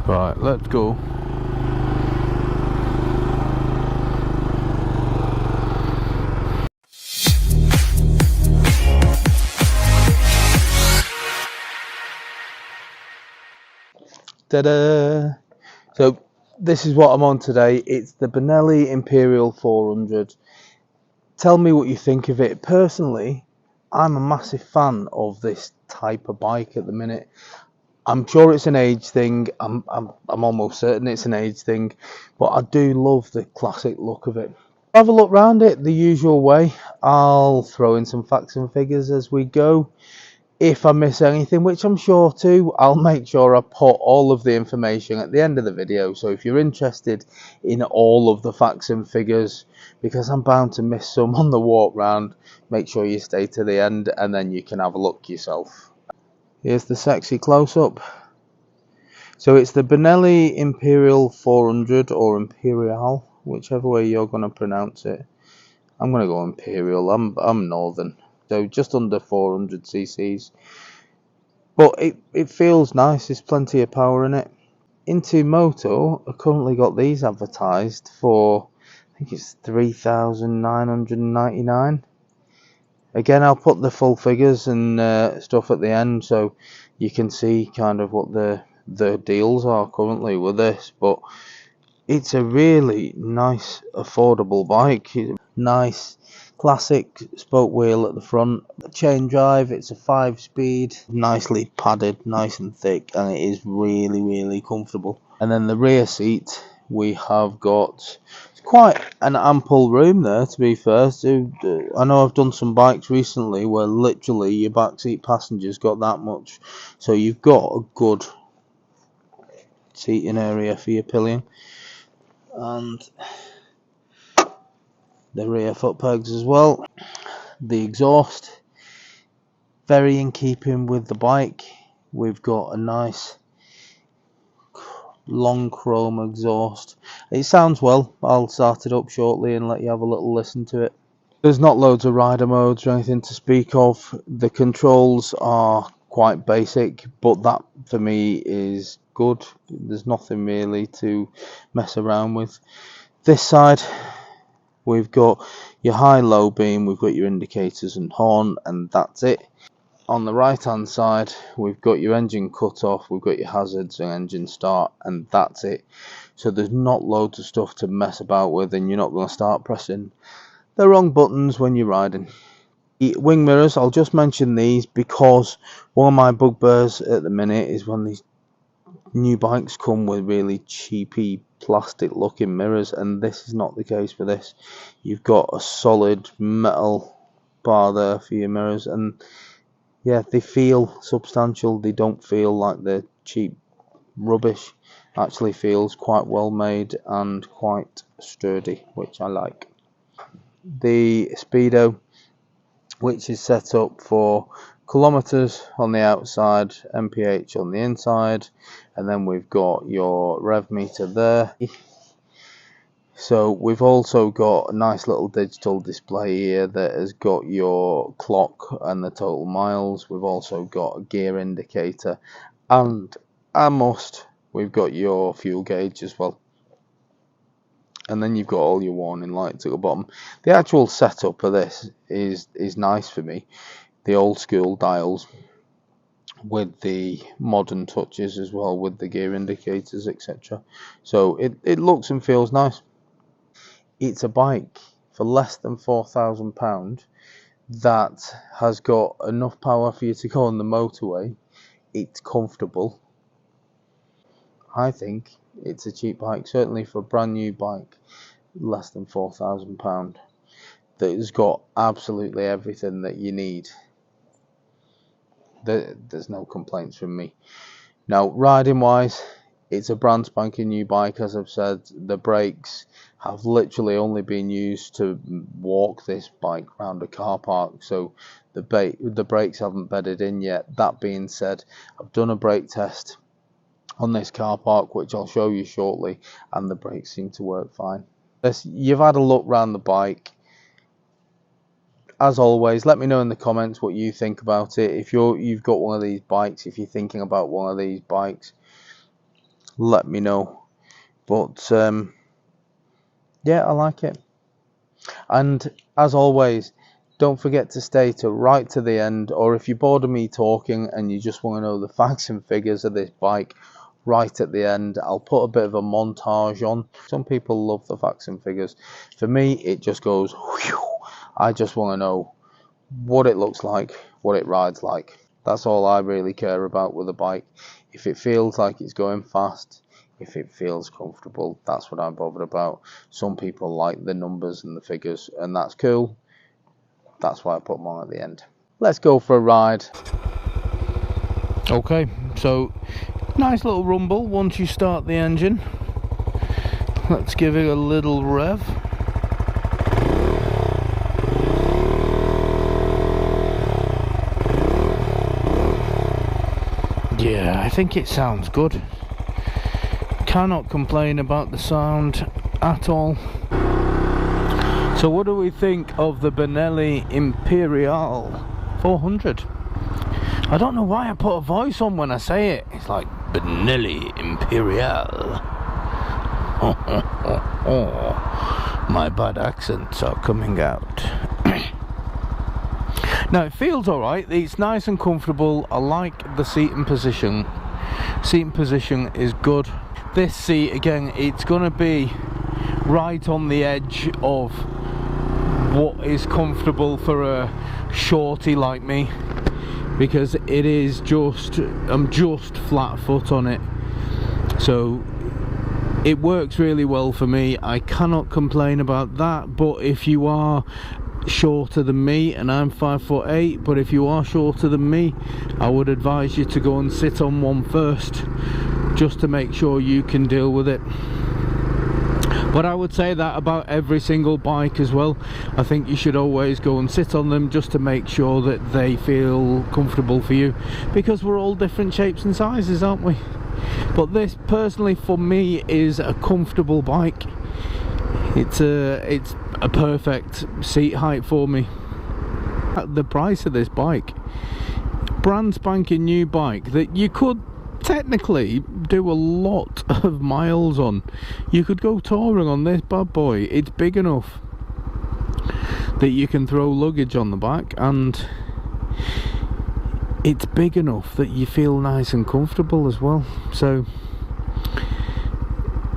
Right, let's go. Ta-da! So this is what I'm on today. It's the Benelli Imperial 400. Tell me what you think of it. Personally, I'm a massive fan of this type of bike at the minute. I'm sure it's an age thing. I'm almost certain it's an age thing, but I do love the classic look of it. Have a look round it the usual way. I'll throw in some facts and figures as we go. If I miss anything, which I'm sure to, I'll make sure I put all of the information at the end of the video. So if you're interested in all of the facts and figures, because I'm bound to miss some on the walk round, make sure you stay to the end and then you can have a look yourself. Here's the sexy close-up. So it's the Benelli Imperial 400 or Imperial, whichever way you're going to pronounce it. I'm going to go Imperial. I'm northern. So just under 400 cc's, but it feels nice. There's plenty of power in it. Into Moto, I currently got these advertised for, I think it's 3,999. Again, I'll put the full figures and stuff at the end so you can see kind of what the deals are currently with this. But it's a really nice, affordable bike. Nice classic spoke wheel at the front, chain drive. It's a 5-speed, nicely padded, nice and thick, and it is really comfortable. And then the rear seat, we have got quite an ample room there, to be fair. So I know I've done some bikes recently where literally your backseat passengers got that much, so you've got a good seating area for your pillion. And the rear foot pegs as well. The exhaust, very in keeping with the bike. We've got a nice long chrome exhaust. It sounds well. I'll start it up shortly and let you have a little listen to it. There's not loads of rider modes or anything to speak of. The controls are quite basic, but that for me is good. There's nothing really to mess around with. This side, we've got your high-low beam, we've got your indicators and horn, and that's it. On the right hand side, we've got your engine cut-off, we've got your hazards and engine start, and that's it. So there's not loads of stuff to mess about with, and you're not going to start pressing the wrong buttons when you're riding. The wing mirrors, I'll just mention these because one of my bugbears at the minute is when these new bikes come with really cheapy plastic looking mirrors, and this is not the case for this. You've got a solid metal bar there for your mirrors, and yeah, they feel substantial. They don't feel like they're cheap rubbish. Actually feels quite well made and quite sturdy, which I like. The speedo, which is set up for kilometers on the outside, mph on the inside, and then we've got your rev meter there. So we've also got a nice little digital display here that has got your clock and the total miles. We've also got a gear indicator, and we've got your fuel gauge as well. And then you've got all your warning lights at the bottom. The actual setup of this is nice for me. The old school dials with the modern touches as well, with the gear indicators, etc. So it looks and feels nice. It's a bike for less than £4,000 that has got enough power for you to go on the motorway. It's comfortable. I think it's a cheap bike, certainly for a brand new bike, less than £4,000, that has got absolutely everything that you need. There's no complaints from me. Now, riding wise, it's a brand spanking new bike. As I've said, the brakes have literally only been used to walk this bike around a car park, so the brakes haven't bedded in yet. That being said, I've done a brake test on this car park, which I'll show you shortly, and the brakes seem to work fine. You've had a look around the bike. As always, let me know in the comments what you think about it. If you've got one of these bikes, if you're thinking about one of these bikes, let me know. But yeah, I like it. And as always, don't forget to stay right to the end, or if you're bored of me talking and you just want to know the facts and figures of this bike, right at the end I'll put a bit of a montage on. Some people love the facts and figures. For me, it just goes whew. I just want to know what it looks like, what it rides like. That's all I really care about with a bike. If it feels like it's going fast, if it feels comfortable, that's what I'm bothered about. Some people like the numbers and the figures, and that's cool. That's why I put them on at the end. Let's go for a ride. Okay, so nice little rumble once you start the engine. Let's give it a little rev. Yeah, I think it sounds good. Cannot complain about the sound at all. So what do we think of the Benelli Imperial 400? I don't know why I put a voice on when I say it. It's like Benelli Imperial. My bad accents are coming out. Now it feels alright, it's nice and comfortable. I like the seating position. Seating position is good. This seat, again, it's gonna be right on the edge of what is comfortable for a shorty like me, because it is just, I'm just flat foot on it, so it works really well for me. I cannot complain about that. But if you are shorter than me, and I'm 5'8", but if you are shorter than me, I would advise you to go and sit on one first, just to make sure you can deal with it. But I would say that about every single bike as well. I think you should always go and sit on them just to make sure that they feel comfortable for you, because we're all different shapes and sizes, aren't we? But this personally for me is a comfortable bike. It's a perfect seat height for me. At the price of this bike, brand spanking new bike that you could technically do a lot of miles on. You could go touring on this bad boy. It's big enough that you can throw luggage on the back, and it's big enough that you feel nice and comfortable as well. So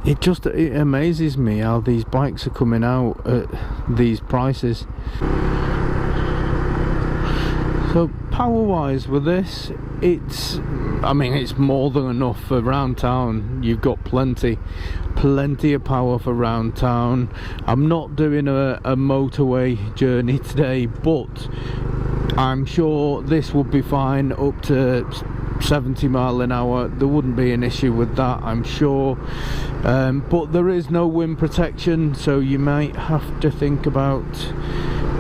it amazes me how these bikes are coming out at these prices. So power wise with this, I mean it's more than enough for round town. You've got plenty of power for round town. I'm not doing a motorway journey today, but I'm sure this would be fine up to 70 mile an hour. There wouldn't be an issue with that, I'm sure. But there is no wind protection, so you might have to think about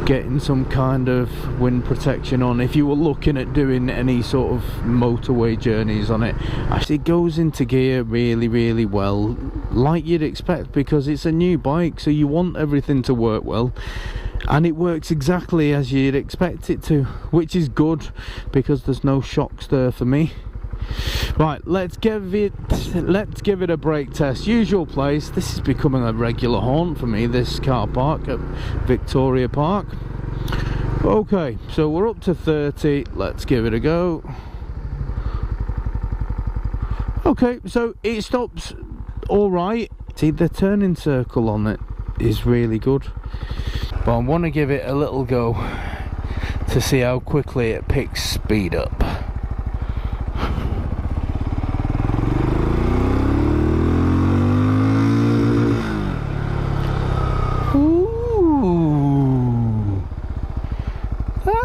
getting some kind of wind protection on if you were looking at doing any sort of motorway journeys on it. Actually, it goes into gear really well, like you'd expect, because it's a new bike, so you want everything to work well, and it works exactly as you'd expect it to, which is good, because there's no shocks there for me. Right, let's give it a brake test. Usual place. This is becoming a regular haunt for me, this car park at Victoria Park. Okay, so we're up to 30. Let's give it a go. Okay, so it stops all right. See, the turning circle on it is really good, but I want to give it a little go to see how quickly it picks speed up.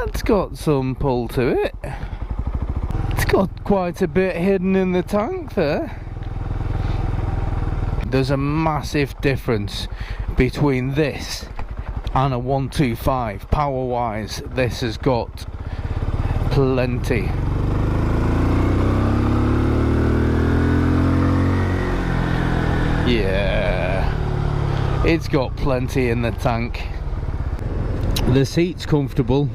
It's got some pull to it. It's got quite a bit hidden in the tank there. There's a massive difference between this and a 125. Power wise, this has got plenty. Yeah, it's got plenty in the tank. The seat's comfortable.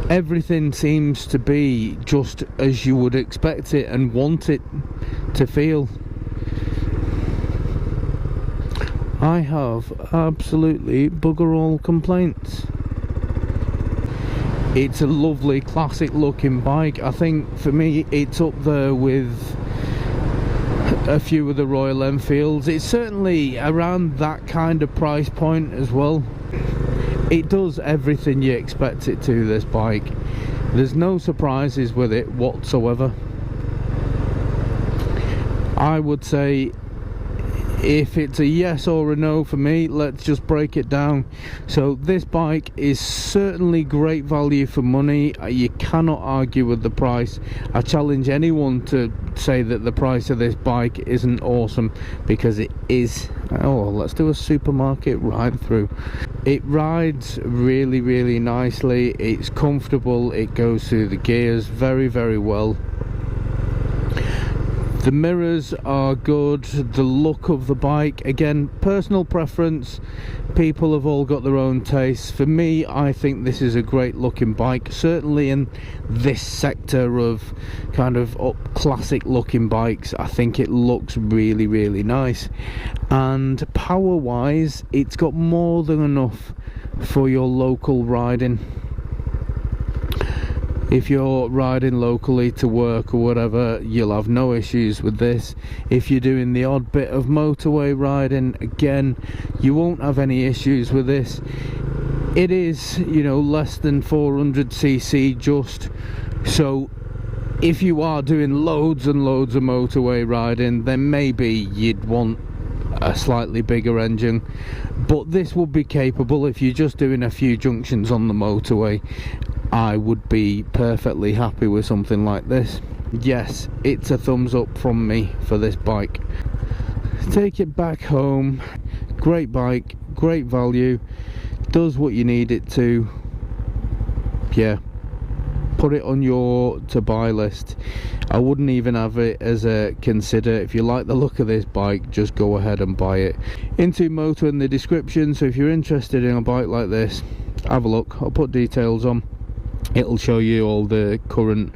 Everything seems to be just as you would expect it and want it to feel. I have absolutely bugger all complaints. It's a lovely classic looking bike. I think for me it's up there with a few of the Royal Enfields. It's certainly around that kind of price point as well. It does everything you expect it to, this bike. There's no surprises with it whatsoever. I would say if it's a yes or a no for me, let's just break it down. So this bike is certainly great value for money. You cannot argue with the price. I challenge anyone to say that the price of this bike isn't awesome, because it is. Oh, let's do a supermarket ride through. It rides really, really nicely. It's comfortable. It goes through the gears very, very well. The mirrors are good. The look of the bike, again, personal preference. People have all got their own tastes. For me, I think this is a great looking bike, certainly in this sector of kind of up classic looking bikes. I think it looks really, really nice, and power wise it's got more than enough for your local riding. If you're riding locally to work or whatever, you'll have no issues with this. If you're doing the odd bit of motorway riding, again, you won't have any issues with this. It is, you know, less than 400cc just, so if you are doing loads and loads of motorway riding, then maybe you'd want a slightly bigger engine, but this would be capable if you're just doing a few junctions on the motorway. I would be perfectly happy with something like this. Yes, it's a thumbs up from me for this bike. Take it back home. Great bike, great value, does what you need it to. Yeah, put it on your to buy list. I wouldn't even have it as a consider. If you like the look of this bike, just go ahead and buy it. Into Moto in the description, so if you're interested in a bike like this, have a look. I'll put details on. It'll show you all the current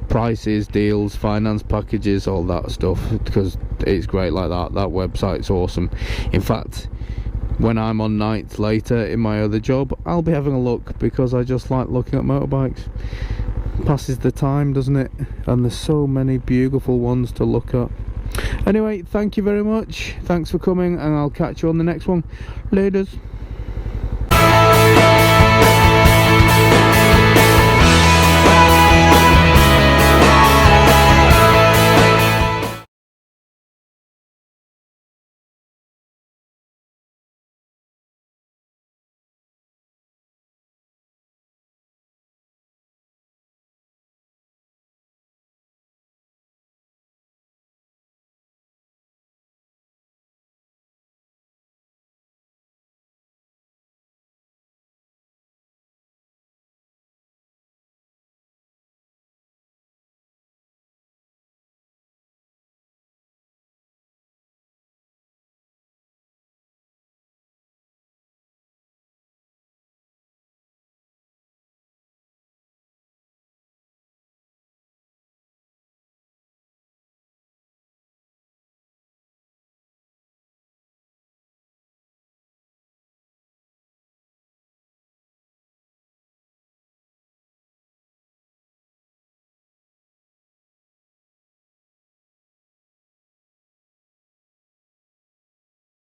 prices, deals, finance packages, all that stuff, because it's great like that. That website's awesome. In fact, when I'm on nights later in my other job, I'll be having a look, because I just like looking at motorbikes. Passes the time, doesn't it? And there's so many beautiful ones to look at. Anyway, thank you very much. Thanks for coming, and I'll catch you on the next one. Laters.